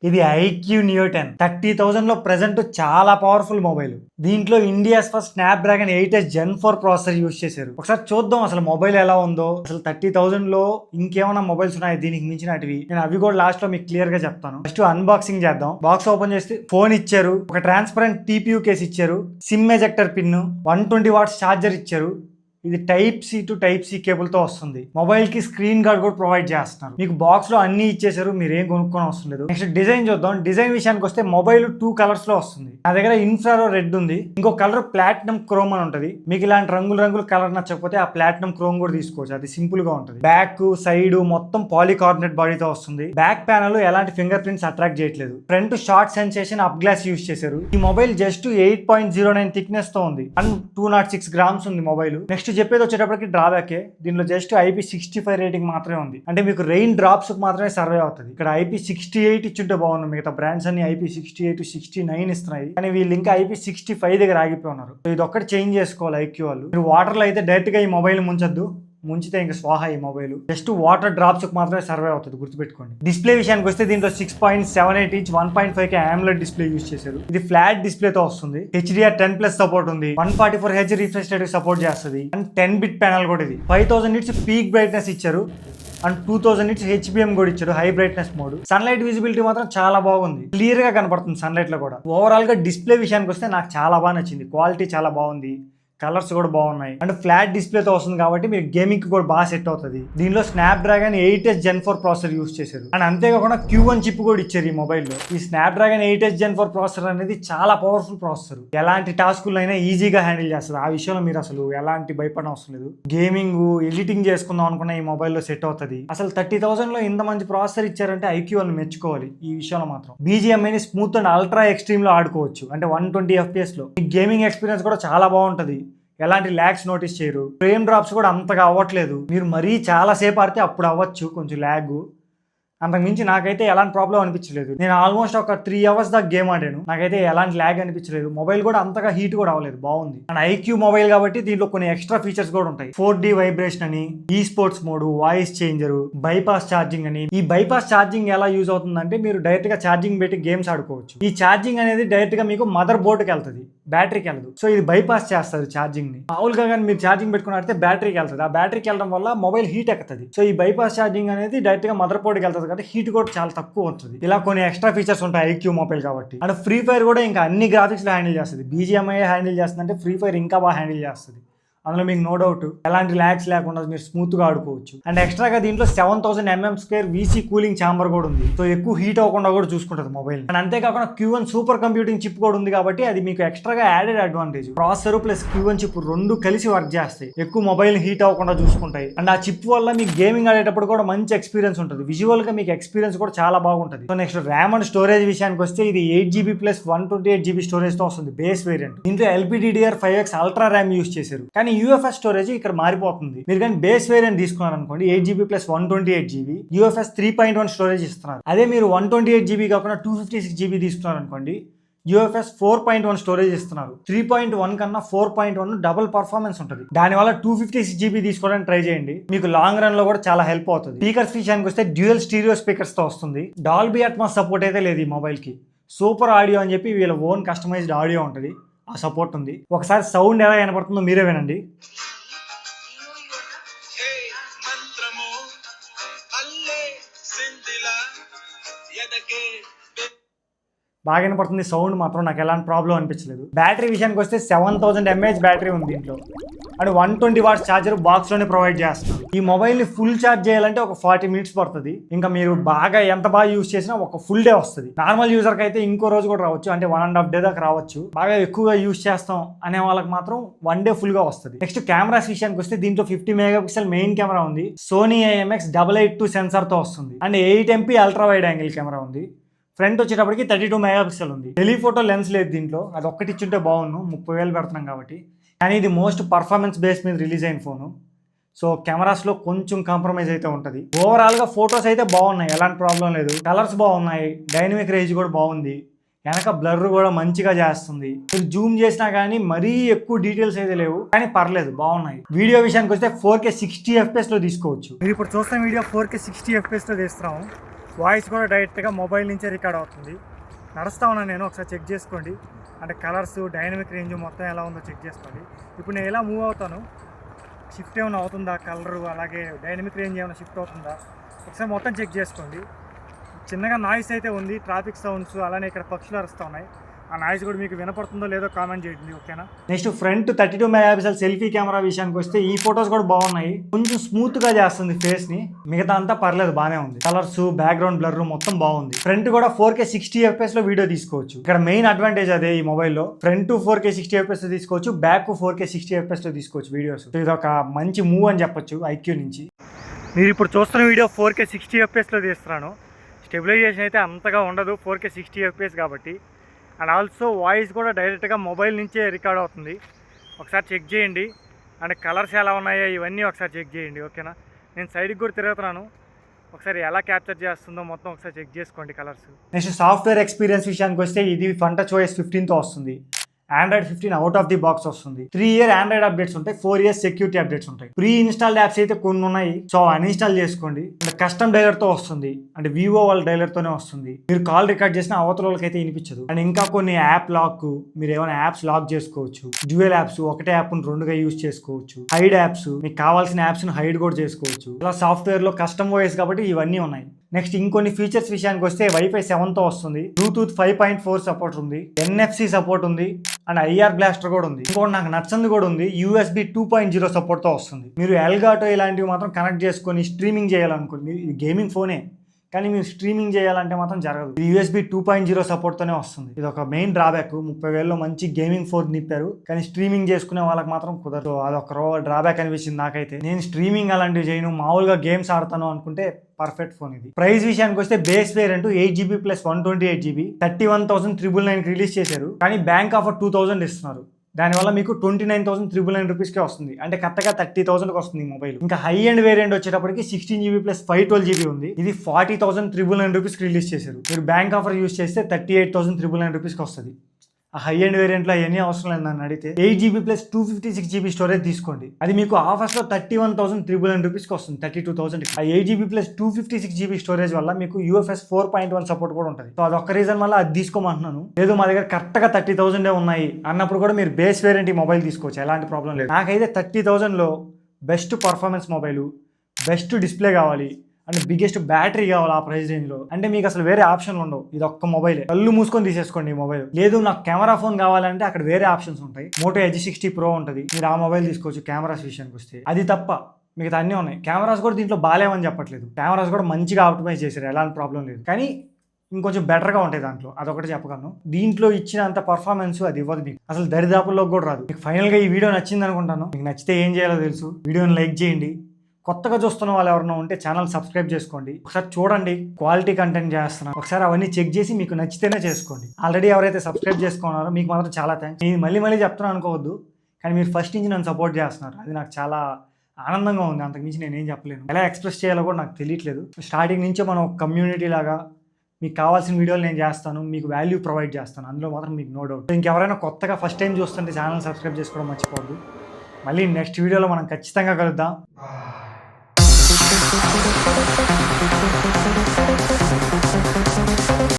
ఇది IQ neo 10 30,000 లో present చాలా పవర్ఫుల్ మొబైల్. దీంట్లో India's first Snapdragon 8s Gen 4 processor use చేశారు. ఒకసారి చూద్దాం అసలు మొబైల్ ఎలా ఉందో. అసలు 30,000 లో ఇంకేమైనా మొబైల్స్ ఉన్నాయి దీనికి మించినటివి, నేను అవి కూడా లాస్ట్ లో మీకు క్లియర్ గా చెప్తాను. ఫస్ట్ అన్బాక్సింగ్ చేద్దాం. బాక్స్ ఓపెన్ చేస్తే ఫోన్ ఇచ్చారు, ఒక ట్రాన్స్పరెంట్ TPU కేస్ ఇచ్చారు, sim ejector pin, 120 watts charger ఇచ్చారు. ఇది type C to type C cable తో వస్తుంది. మొబైల్ కి స్క్రీన్ గార్డ్ కూడా ప్రొవైడ్ చేస్తున్నారు. మీకు బాక్స్ లో అన్ని ఇచ్చేసారు, మీరు ఏం కొనుక్కోని అవసరం లేదు. నెక్స్ట్ డిజైన్ చూద్దాం. డిజైన్ విషయానికి వస్తే మొబైల్ 2 కలర్స్ లో వస్తుంది. నా దగ్గర ఇన్ఫ్రారో రెడ్ ఉంది, ఇంకో కలర్ ప్లాటినం క్రోమ్ అని ఉంటుంది. మీకు ఇలాంటి రంగుల కలర్ నచ్చకపోతే ఆ ప్లాటినం క్రోమ్ కూడా తీసుకోవచ్చు, అది సింపుల్ గా ఉంటుంది. బ్యాక్ సైడ్ మొత్తం పాలికార్బోనేట్ బాడీతో వస్తుంది. బ్యాక్ ప్యానల్ ఎలాంటి ఫింగర్ ప్రింట్స్ అట్రాక్ట్ చేయట్లేదు. Front short sensation up glass use చేశారు. ఈ మొబైల్ జస్ట్ 8.09 థిక్నెస్ తో ఉంది అండ్ 206 గ్రామ్స్ ఉంది మొబైల్. నెక్స్ట్ చెప్పేది వచ్చేటప్పటికి డ్రాబ్యాకే, దీనిలో జస్ట్ IP65 రేటింగ్ మాత్రమే ఉంది. అంటే మీకు రెయిన్ డ్రాప్స్ మాత్రమే సర్వే అవుతుంది. ఇక్కడ IP68 ఇచ్చుంటే బాగుంది. మిగతా బ్రాండ్స్ అన్ని IP68 69 ఇస్తున్నాయి, కానీ వీళ్ళు ఇంకా IP65 దగ్గర ఆగిపోయి ఉన్నారు. ఇది ఒక్కటి చేంజ్ చేసుకోవాలి ఐక్యూ వాళ్ళు. మీరు వాటర్ లో అయితే డైరెక్ట్ గా ఈ మొబైల్ ముంచొద్దు, ముంచితే ఇంకా స్వాహా ఈ మొబైల్. జస్ట్ వాటర్ డ్రాప్స్ మాత్రమే సర్వే అవుతుంది, గుర్తుపెట్టుకోండి. డిస్ప్లే విషయానికి వస్తే దీంట్లో 6.78 inch 1.5K AMOLED display use చేశారు. ఇది ఫ్లాట్ డిస్ప్లే తో వస్తుంది. HDR10+ సపోర్ట్ ఉంది. 144Hz రిఫ్రెష్ రేట్ సపోర్ట్ చేస్తుంది అండ్ 10-bit ప్యానల్ కూడా ఇది. 5000 నిట్స్ పీక్ బ్రైట్నెస్ ఇచ్చారు అండ్ 2000 నిట్స్ HBM కూడా ఇచ్చారు, high brightness mode. Sunlight visibility మాత్రం చాలా బాగుంది, క్లియర్ గా కనపడుతుంది సన్లైట్ లో కూడా. ఓవరాల్ గా డిస్ప్లే విషయానికి వస్తే నాకు చాలా బాగా నచ్చింది. క్వాలిటీ చాలా బాగుంది, కలర్స్ కూడా బాగున్నాయి అండ్ ఫ్లాట్ డిస్ప్లేతో వస్తుంది కాబట్టి మీరు గేమింగ్ కి కూడా బాగా సెట్ అవుతుంది. దీనిలో Snapdragon 8s Gen 4 processor use చేశారు అండ్ అంతేకాకుండా Q1 చిప్ కూడా ఇచ్చారు ఈ మొబైల్లో. ఈ స్నాప్డ్రాగన్ 8s Gen 4 ప్రాసెసర్ అనేది చాలా పవర్ఫుల్ ప్రాసెసర్. ఎలాంటి టాస్కులు అయినా ఈజీగా హ్యాండిల్ చేస్తుంది. ఆ విషయంలో మీరు అసలు ఎలాంటి భయపడడం అవసరం లేదు. గేమింగ్ ఎడిటింగ్ చేసుకుందాం అనుకున్న ఈ మొబైల్లో సెట్ అవుతుంది. అసలు 30,000 లో ఇంత మంచి ప్రాసెసర్ ఇచ్చారంటే ఐక్యూ వాళ్ళని మెచ్చుకోవాలి ఈ విషయంలో మాత్రం. BGMI smooth and ultra extreme లో ఆడుకోవచ్చు, అంటే 120 FPS లో. ఈ గేమింగ్ ఎక్స్పీరియన్స్ కూడా చాలా బాగుంటది, ఎలాంటి ల్యాగ్స్ నోటీస్ చేయరు. ఫ్రేమ్ డ్రాప్స్ కూడా అంతగా అవ్వట్లేదు. మీరు మరీ చాలా సేపు ఆడితే అప్పుడు అవ్వచ్చు కొంచెం ల్యాగ్, అంతకు మించి నాకైతే ఎలాంటి ప్రాబ్లం అనిపించలేదు. నేను ఆల్మోస్ట్ ఒక 3 hours దాకా గేమ్ ఆడాను, నాకైతే ఎలాంటి ల్యాగ్ అనిపించలేదు. మొబైల్ కూడా అంతగా హీట్ కూడా అవ్వలేదు, బాగుంది. అండ్ ఐక్యూ మొబైల్ కాబట్టి దీంట్లో కొన్ని ఎక్స్ట్రా ఫీచర్స్ కూడా ఉంటాయి. 4D వైబ్రేషన్ అని, ఈ sports mode, voice changer, bypass charging అని. ఈ బైపాస్ ఛార్జింగ్ ఎలా యూజ్ అవుతుందంటే మీరు డైరెక్ట్ గా ఛార్జింగ్ పెట్టి గేమ్స్ ఆడుకోవచ్చు. ఈ ఛార్జింగ్ అనేది డైరెక్ట్ గా మీకు మదర్ బోర్డుకి వెళ్తుంది, బ్యాటరీకి వెళ్ళదు. సో ఇది బైపాస్ చేస్తారు ఛార్జింగ్ ని. మామూలుగా కానీ మీరు ఛార్జింగ్ పెట్టుకుని ఆడితే బ్యాటరీకి వెళ్తుంది. ఆ బ్యాటరీకి వెళ్ళడం వల్ల మొబైల్ హీట్ ఎక్కుతుంది. సో ఈ బైపాస్ ఛార్జింగ్ అనేది డైరెక్ట్ గా మదర్ బోర్డుకి వెళ్తుంది కాబట్టి హీట్ కూడా చాలా తక్కువ వస్తుంది. ఇలా కొన్ని ఎక్స్ట్రా ఫీచర్స్ ఉంటాయి ఐక్యూ మొబైల్ కాబట్టి. అండ్ ఫ్రీ ఫైర్ కూడా ఇంకా అన్ని గ్రాఫిక్స్ లో హ్యాండిల్ చేస్తుంది. BGMI హ్యాండిల్ చేస్తుంది అంటే ఫ్రీ ఫైర్ ఇంకా బాగా హ్యాండిల్ చేస్తుంది. అందులో మీకు నో డౌట్ ఎలాంటి ల్యాగ్స్ లేకుండా మీరు స్మూత్ గా ఆడుకోవచ్చు. అండ్ ఎక్స్ట్రాగా దీంట్లో 7000 mm² VC కూలింగ్ ఛాంబర్ కూడా ఉంది. సో ఎక్కువ హీట్ అవ్వకుండా కూడా చూసుకుంటుంది మొబైల్. అండ్ అంతేకాకుండా Q1 సూపర్ కంప్యూటింగ్ చిప్ కూడా ఉంది కాబట్టి అది మీకు ఎక్స్ట్రాగా added advantage. Processor plus Q1 chip రెండు కలిసి వర్క్ చేస్తాయి, ఎక్కువ మొబైల్ హీట్ అవ్వకుండా చూసుకుంటాయి. అండ్ ఆ చిప్ వల్ల మీకు గేమింగ్ ఆడేటప్పుడు కూడా మంచి ఎక్స్పీరియన్స్ ఉంటుంది. విజువల్ గా మీకు ఎక్స్పీరియన్స్ కూడా చాలా బాగుంటుంది. So next RAM and storage విషయానికి వస్తే ఇది 8GB ప్లస్ 128GB స్టోరేజ్ తో వస్తుంది బేస్ వేరియంట్. దీంట్లో LPDDR5X అల్ట్రా ర్యామ్ యూజ్ చేశారు, కానీ UFS స్టోరేజ్ ఇక్కడ మారిపోతుంది. మీరు కానీ బేస్ వేరియంట్ తీసుకున్నారు అనుకోండి 8GB plus 128GB, UFS 3.1 storage ఇస్తున్నారు. అదే మీరు 128GB కాకుండా 256GB తీసుకున్నారు అనుకోండి UFS 4.1 స్టోరేజ్ ఇస్తున్నారు. 3.1 కన్నా 4.1 డబుల్ పర్ఫార్మెన్స్ ఉంటుంది. దానివల్ల 256GB తీసుకోవడానికి ట్రై చేయండి, మీకు లాంగ్ రన్ లో కూడా చాలా హెల్ప్ అవుతుంది. స్పీకర్స్ విషయానికి వస్తే డ్యూయల్ స్టీరియో స్పీకర్స్ తో వస్తుంది. డాల్బీ అట్మాస్ సపోర్ట్ అయితే లేదు ఈ మొబైల్ కి. సూపర్ ఆడియో అని చెప్పి వీళ్ళ ఓన్ కస్టమైజ్డ్ ఆడియో ఉంటుంది, ఆ సపోర్ట్ ఉంది. ఒకసారి సౌండ్ ఎలా వినపడుతుందో మీరే వినండి. బాగా వినపడుతుంది సౌండ్ మాత్రం, నాకు ఎలాంటి ప్రాబ్లం అనిపించలేదు. బ్యాటరీ విషయానికి వస్తే 7000 mAh బ్యాటరీ ఉంది దీంట్లో అండ్ 120 వాట్స్ ఛార్జర్ బాక్స్ లోనే ప్రొవైడ్ చేస్తున్నారు. ఈ మొబైల్ ని ఫుల్ ఛార్జ్ చేయాలంటే ఒక 40 minutes పడుతుంది. ఇంకా మీరు బాగా ఎంత బాగా యూజ్ చేసినా ఒక ఫుల్ డే వస్తుంది. నార్మల్ యూజర్ కి అయితే ఇంకో రోజు కూడా రావచ్చు, అంటే 1.5 day దాకా రావచ్చు. బాగా ఎక్కువగా యూజ్ చేస్తాం అనే వాళ్ళకి మాత్రం 1 day ఫుల్ గా వస్తుంది. నెక్స్ట్ కెమెరాస్ విషయానికి వస్తే దీంట్లో 50 MP మెయిన్ కెమెరా ఉంది. సోనీ IMX882 సెన్సార్ తో వస్తుంది and 8MP ultra wide angle camera ఉంది. ఫ్రంట్ వచ్చేటప్పటికి 32 MP ఉంది. టెలిఫోటో లెన్స్ లేదు దీంట్లో, అది ఒక్కటి ఇచ్చుంటే బాగుండు, 30,000 పెడుతున్నాం కాబట్టి. కానీ ఇది మోస్ట్ పర్ఫార్మెన్స్ బేస్ మీద రిలీజ్ అయిన ఫోను. సో కెమెరాస్లో కొంచెం కాంప్రమైజ్ అయితే ఉంటుంది. ఓవరాల్గా ఫొటోస్ అయితే బాగున్నాయి, ఎలాంటి ప్రాబ్లం లేదు. కలర్స్ బాగున్నాయి, డైనమిక్ రేంజ్ కూడా బాగుంది. వెనక బ్లర్ కూడా మంచిగా చేస్తుంది. మీరు జూమ్ చేసినా కానీ మరీ ఎక్కువ డీటెయిల్స్ అయితే లేవు, కానీ పర్లేదు బాగున్నాయి. వీడియో విషయానికి వస్తే 4K 60 FPS లో తీసుకోవచ్చు. మీరు ఇప్పుడు చూస్తున్న వీడియో 4K 60 FPS లో తీస్తున్నాము. వాయిస్ కూడా డైరెక్ట్గా మొబైల్ నుంచే రికార్డ్ అవుతుంది. నడుస్తా ఉన్నాను నేను, ఒకసారి చెక్ చేసుకోండి. అంటే కలర్స్, డైనమిక్ రేంజ్ మొత్తం ఎలా ఉందో చెక్ చేసుకోండి. ఇప్పుడు నేను ఎలా మూవ్ అవుతాను, షిఫ్ట్ ఏమైనా అవుతుందా, కలరు అలాగే డైనమిక్ రేంజ్ ఏమైనా షిఫ్ట్ అవుతుందా ఒకసారి మొత్తం చెక్ చేసుకోండి. చిన్నగా నాయిస్ అయితే ఉంది, ట్రాఫిక్ సౌండ్స్, అలానే ఇక్కడ పక్షులు అరుస్తూ ఉన్నాయి. ఆ నాయిస్ కూడా మీకు వినపడుతుందో లేదో కామెంట్ చేయండి, ఓకేనా. Next front 32 megapixel selfie camera విషయానికి వస్తే ఈ ఫొటోస్ కూడా బాగున్నాయి. కొంచెం స్మూత్ గా చేస్తుంది ఫేస్ ని, మిగతా అంతా పర్లేదు, బాగానే ఉంది. కలర్స్, బ్యాక్గ్రౌండ్ బ్లర్ మొత్తం బాగుంది. ఫ్రంట్ కూడా 4K 60 FPS లో వీడియో తీసుకోవచ్చు. ఇక్కడ మెయిన్ అడ్వాంటేజ్ అదే ఈ మొబైల్లో. ఫ్రంట్ 4K 60 FPS లో తీసుకోవచ్చు, బ్యాక్ 4K 60 FPS లో తీసుకోవచ్చు వీడియోస్. ఇది ఒక మంచి మూవ్ అని చెప్పొచ్చు ఐక్యూ నుంచి. మీరు ఇప్పుడు చూస్తున్న వీడియో 4K 60 FPS లో తీస్తున్నాను. స్టెబిలైజేషన్ అయితే అంతగా ఉండదు 4K 60 FPS కాబట్టి. అండ్ ఆల్సో వాయిస్ కూడా డైరెక్ట్గా మొబైల్ నుంచే రికార్డ్ అవుతుంది. ఒకసారి చెక్ చేయండి. అండ్ కలర్స్ ఎలా ఉన్నాయో ఇవన్నీ ఒకసారి చెక్ చేయండి, ఓకేనా. నేను సైడ్కి కూడా తిరుగుతున్నాను, ఒకసారి ఎలా క్యాప్చర్ చేస్తుందో మొత్తం ఒకసారి చెక్ చేసుకోండి కలర్స్. నెక్స్ట్ సాఫ్ట్వేర్ ఎక్స్పీరియన్స్ విషయానికి వస్తే ఇది FunTouchOS 15తో వస్తుంది. Android 15 out of the box వస్తుంది. 3 year Android అప్డేట్స్ ఉంటాయి, 4 years సెక్యూరిటీ అప్డేట్స్ ఉంటాయి. ప్రీ ఇన్స్టాల్డ్ యాప్స్ అయితే కొన్ని ఉన్నాయి, సో అన్ఇన్స్టాల్ చేసుకోండి. అంటే కస్టమ్ డైలర్ తో వస్తుంది, అంటే వివో వాళ్ళ డైలర్ తోనే వస్తుంది. మీరు కాల్ రికార్డ్ చేసిన అవతల వాళ్ళకి అయితే వినిపించదు. అండ్ ఇంకా కొన్ని యాప్ లాక్, మీరు ఏమైనా యాప్స్ లాక్ చేసుకోవచ్చు. డ్యూయల్ యాప్స్, ఒకటే యాప్ రెండుగా యూజ్ చేసుకోవచ్చు. హైడ్ యాప్స్, మీకు కావాల్సిన యాప్స్ ని హైడ్ కూడా చేసుకోవచ్చు. ఇలా సాఫ్ట్వేర్ లో కస్టమ్ ఓఎస్ కాబట్టి ఇవన్నీ ఉన్నాయి. నెక్స్ట్ ఇంకొన్ని ఫీచర్స్ విషయానికి వస్తే వైఫై 7తో వస్తుంది, బ్లూటూత్ 5.4 సపోర్ట్ ఉంది, NFC సపోర్ట్ ఉంది, అండ్ IR బ్లాస్టర్ కూడా ఉంది. ఇంకోటి నాకు నచ్చంది కూడా ఉంది, USB 2.0 సపోర్ట్తో వస్తుంది. మీరు ఎల్గాటో ఇలాంటివి మాత్రం కనెక్ట్ చేసుకొని స్ట్రీమింగ్ చేయాలనుకోండి, ఇది గేమింగ్ ఫోనే కానీ మీరు స్ట్రీమింగ్ చేయాలంటే మాత్రం జరగదు. ఇది USB 2.0 సపోర్ట్తోనే వస్తుంది. ఇది ఒక మెయిన్ డ్రాబ్యాక్. 30,000లో మంచి గేమింగ్ ఫోన్ నిప్పారు, కానీ స్ట్రీమింగ్ చేసుకునే వాళ్ళకి మాత్రం కుదరదు. అదొక డ్రాబ్యాక్ అనిపించింది నాకైతే. నేను స్ట్రీమింగ్ అలాంటివి చేయను, మామూలుగా గేమ్స్ ఆడతాను అనుకుంటే పర్ఫెక్ట్ ఫోన్ ఇది. ప్రైస్ విషయానికి వస్తే base variant 8GB plus 128GB 31,999 release చేశారు, కానీ బ్యాంక్ ఆఫర్ 2,000 ఇస్తున్నారు. దానివల్ల మీకు 29,999 రూపీస్కే వస్తుంది. అంటే కరెక్ట్గా 30,000కి వస్తుంది ఈ మొబైల్. ఇంకా హై అండ్ వేరియంట్ వచ్చేటప్పటికి 16GB ప్లస్ 512GB ఉంది. ఇది 40,999 రూపీస్కి రిలీజ్ చేశారు. మీరు బ్యాంక్ ఆఫర్ యూస్ చేస్తే 38,999 రూపీస్కి వస్తుంది. ఆ హై అండ్ వేరియంట్లో అవన్నీ అవసరం లేదు నన్ను అడిగితే. 8GB ప్లస్ 256GB స్టోరేజ్ తీసుకోండి, అది మీకు ఆఫర్స్లో 31,999 రూపీస్కి వస్తుంది, 32,000. ఆ 8GB ప్లస్ 256GB స్టోరేజ్ వల్ల మీకు UFS 4.1 సపోర్ట్ కూడా ఉంటుంది. సో అదొక్క రీజన్ వల్ల అది తీసుకోమంటున్నాను. లేదు మా దగ్గర కరెక్ట్గా 30,000 ఉన్నాయి అన్నప్పుడు కూడా మీరు బేస్ వేరియంట్ ఈ మొబైల్ తీసుకోవచ్చు, ఎలాంటి ప్రాబ్లం లేదు. నాకైతే 30,000లో best performance mobile, best display కావాలి, అంటే బిగ్గెస్ట్ బ్యాటరీ కావాలి ఆ ప్రైస్ రేంజ్లో. అంటే మీకు అసలు వేరే ఆప్షన్లు ఉండవు, ఇది ఒక్క మొబైలే. కళ్ళు మూసుకొని తీసేసుకోండి ఈ మొబైల్. లేదు నాకు కెమెరా ఫోన్ కావాలంటే అక్కడ వేరే ఆప్షన్స్ ఉంటాయి. Moto Edge 60 Pro ఉంటుంది, మీరు ఆ మొబైల్ తీసుకోవచ్చు. కెమెరాస్ విషయానికి వస్తే అది తప్ప మిగతా అన్నీ ఉన్నాయి. కెమెరాస్ కూడా దీంట్లో బాగాలేమని చెప్పట్లేదు, కెమెరాస్ కూడా మంచిగా ఆప్టిమైజ్ చేశారు, ఎలాంటి ప్రాబ్లం లేదు. కానీ ఇంకొంచెం బెటర్గా ఉంటాయి దాంట్లో, అదొకటి చెప్పగలను. దీంట్లో ఇచ్చినంత పర్ఫార్మెన్స్ అది ఇవ్వదు మీకు, అసలు దరిదాపుల్లో కూడా రాదు. మీకు ఫైనల్గా ఈ వీడియో నచ్చింది అనుకుంటాను. మీకు నచ్చితే ఏం చేయాలో తెలుసు, వీడియోని లైక్ చేయండి. కొత్తగా చూస్తున్న వాళ్ళు ఎవరైనా ఉంటే ఛానల్ సబ్స్క్రైబ్ చేసుకోండి. ఒకసారి చూడండి, క్వాలిటీ కంటెంట్ చేస్తున్నాను, ఒకసారి అవన్నీ చెక్ చేసి మీకు నచ్చితేనే చేసుకోండి. ఆల్రెడీ ఎవరైతే సబ్స్క్రైబ్ చేసుకున్నారో మీకు మాత్రం చాలా థ్యాంక్స్. నేను మళ్ళీ చెప్తున్నాను అనుకోవద్దు, కానీ మీరు ఫస్ట్ నుంచి నన్ను సపోర్ట్ చేస్తున్నారు, అది నాకు చాలా ఆనందంగా ఉంది. అంతకుమించి నేను ఏం చెప్పలేను, ఎలా ఎక్స్ప్రెస్ చేయాలో కూడా నాకు తెలియట్లేదు. స్టార్టింగ్ నుంచే మనం ఒక కమ్యూనిటీ లాగా మీకు కావాల్సిన వీడియోలు నేను చేస్తాను, మీకు వాల్యూ ప్రొవైడ్ చేస్తాను, అందులో మాత్రం మీకు నో డౌట్. ఇంకెవరైనా కొత్తగా ఫస్ట్ టైం చూస్తుంటే ఛానల్ సబ్స్క్రైబ్ చేసుకోవడం మర్చిపోవద్దు. మళ్ళీ నెక్స్ట్ వీడియోలో మనం ఖచ్చితంగా కలుద్దాం.